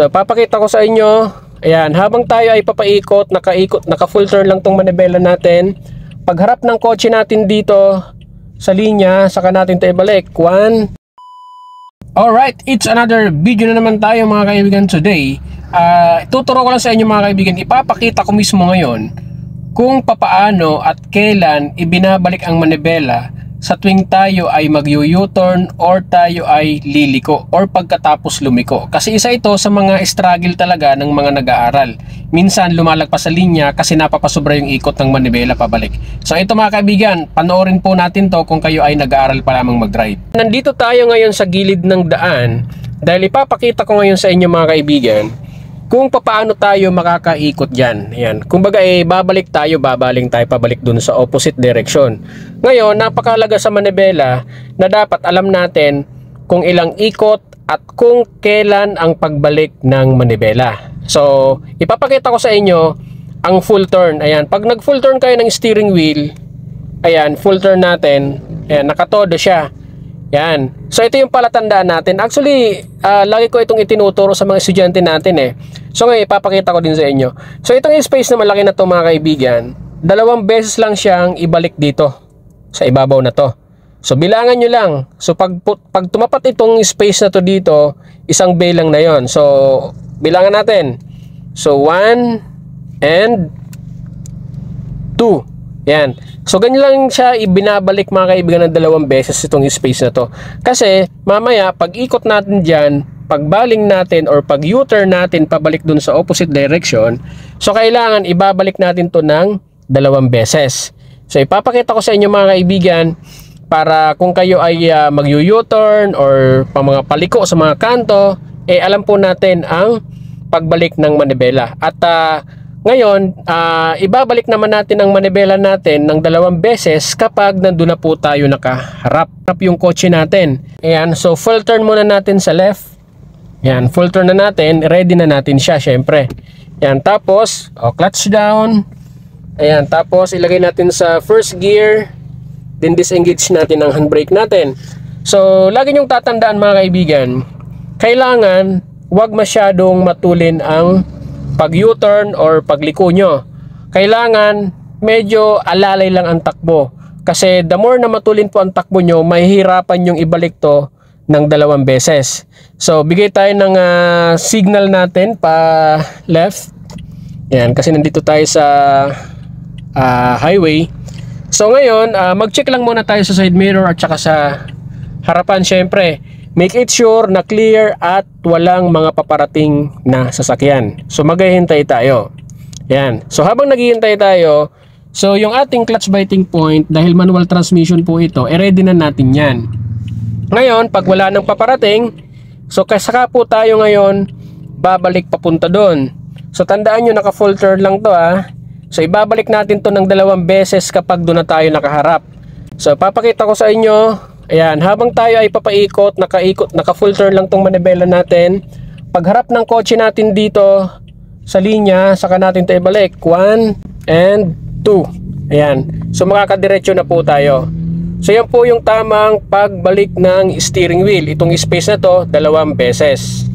So papakita ko sa inyo. Ayan, habang tayo ay papaikot, naka full turn lang tong manibela natin. Pagharap ng kotse natin dito sa linya, saka natin tayo ibalik. 1. Alright, it's another video na naman tayo mga kaibigan today. Tuturo ko lang sa inyo mga kaibigan, ipapakita ko mismo ngayon kung papaano at kailan ibinabalik ang manibela sa tuwing tayo ay mag-U-turn or tayo ay liliko or pagkatapos lumiko. Kasi isa ito sa mga struggle talaga ng mga nag-aaral. Minsan lumalagpas sa linya kasi napapasobra yung ikot ng manibela pabalik. So ito mga kaibigan, panoorin po natin to kung kayo ay nag-aaral pa lamang mag-drive. Nandito tayo ngayon sa gilid ng daan dahil ipapakita ko ngayon sa inyo mga kaibigan kung paano tayo makakaikot dyan. Ayan. Kumbaga babalik tayo, babaling tayo pabalik dun sa opposite direction. Ngayon, napakalaga sa manibela na dapat alam natin kung ilang ikot at kung kailan ang pagbalik ng manibela. So, ipapakita ko sa inyo ang full turn. Ayan. Pag nag full turn kayo ng steering wheel, ayan, full turn natin, ayan, nakatodo siya. Yan. So ito yung palatandaan natin. Actually, lagi ko itong itinuturo sa mga estudyante natin eh. So ngayon, ipapakita ko din sa inyo. So itong space na malaki na to mga kaibigan, 2 beses lang siyang ibalik dito sa ibabaw na to. So bilangan nyo lang. So pag tumapat itong space na to dito, isang bay lang na yon. So bilangan natin. So 1 and 2. Yan. So ganyan lang siya ibinabalik mga kaibigan ng 2 beses itong space na to. Kasi mamaya pag ikot natin dyan, pagbaling natin or pag U-turn natin pabalik dun sa opposite direction, so kailangan ibabalik natin to ng 2 beses. So ipapakita ko sa inyo mga kaibigan para kung kayo ay mag-U-turn or pang mga paliko sa mga kanto, alam po natin ang pagbalik ng manibela. At ngayon, ibabalik naman natin ang manibela natin ng 2 beses kapag nandun na po tayo nakaharap yung kotse natin. Ayan, so full turn muna natin sa left. Ayan, full turn na natin, ready na natin siya syempre. Ayan, tapos, clutch down. Ayan, tapos ilagay natin sa first gear. Then disengage natin ang handbrake natin. So, lagi nyong tatandaan mga kaibigan, kailangan wag masyadong matulin ang pag U-turn or pagliko nyo. Kailangan medyo alalay lang ang takbo. Kasi the more na matulin po ang takbo nyo, mahihirapan yung ibalik to ng 2 beses. So bigay tayo ng signal natin pa left. Yan, kasi nandito tayo sa highway. So ngayon, mag-check lang muna tayo sa side mirror at saka sa harapan syempre. Make it sure na clear at walang mga paparating na sasakyan. So maghihintay tayo. Yan. So habang naghihintay tayo, so yung ating clutch biting point, dahil manual transmission po ito, ready na natin yan. Ngayon, pag wala nang paparating, so saka po tayo ngayon babalik papunta doon. So tandaan nyo, naka full turn lang to So ibabalik natin to ng 2 beses kapag doon na tayo nakaharap. So papakita ko sa inyo. Ayan, habang tayo ay papaikot, naka full turn lang tong manibela natin. Pagharap ng kotse natin dito sa linya, saka natin tayo ibalik. 1 and 2. Ayan, so makakadiretso na po tayo. So yan po yung tamang pagbalik ng steering wheel. Itong space na to, 2 beses.